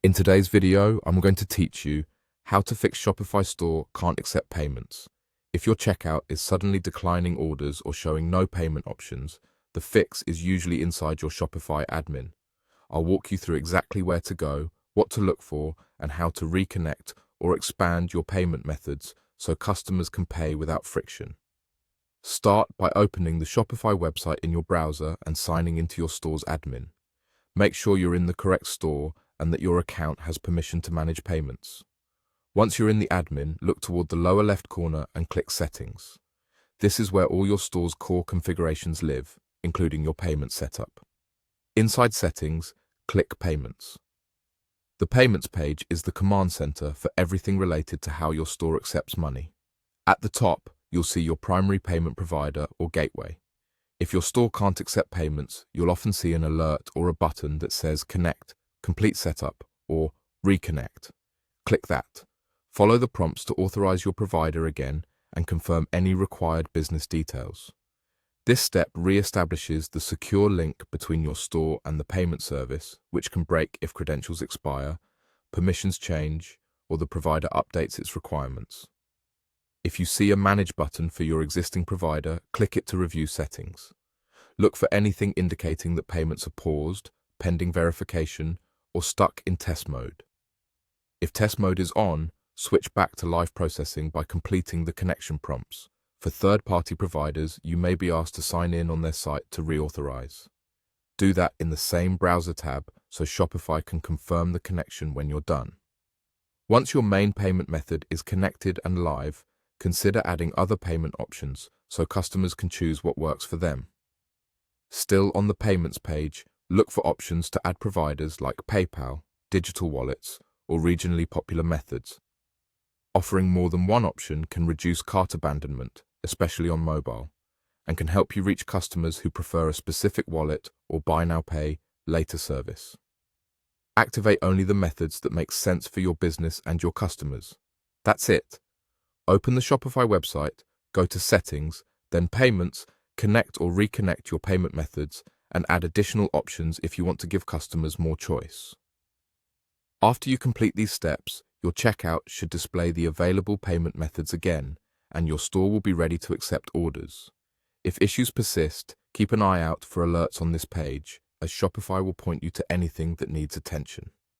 In today's video, I'm going to teach you how to fix Shopify store can't accept payments. If your checkout is suddenly declining orders or showing no payment options, the fix is usually inside your Shopify admin. I'll walk you through exactly where to go, what to look for, and how to reconnect or expand your payment methods so customers can pay without friction. Start by opening the Shopify website in your browser and signing into your store's admin. Make sure you're in the correct store and that your account has permission to manage payments. Once you're in the admin, look toward the lower left corner and click Settings. This is where all your store's core configurations live, including your payment setup. Inside Settings, click Payments. The Payments page is the command center for everything related to how your store accepts money. At the top, you'll see your primary payment provider or gateway. If your store can't accept payments, you'll often see an alert or a button that says Connect, Complete Setup, or Reconnect. Click that. Follow the prompts to authorize your provider again and confirm any required business details. This step re-establishes the secure link between your store and the payment service, which can break if credentials expire, permissions change, or the provider updates its requirements. If you see a Manage button for your existing provider, click it to review settings. Look for anything indicating that payments are paused, pending verification, or stuck in test mode. If test mode is on, switch back to live processing by completing the connection prompts. For third-party providers, you may be asked to sign in on their site to reauthorize. Do that in the same browser tab so Shopify can confirm the connection when you're done. Once your main payment method is connected and live, consider adding other payment options so customers can choose what works for them. Still on the Payments page, look for options to add providers like PayPal, digital wallets, or regionally popular methods. Offering more than one option can reduce cart abandonment, especially on mobile, and can help you reach customers who prefer a specific wallet or buy now pay later service. Activate only the methods that make sense for your business and your customers. That's it. Open the Shopify website, go to Settings, then Payments, connect or reconnect your payment methods, and add additional options if you want to give customers more choice. After you complete these steps, your checkout should display the available payment methods again, and your store will be ready to accept orders. If issues persist, keep an eye out for alerts on this page, as Shopify will point you to anything that needs attention.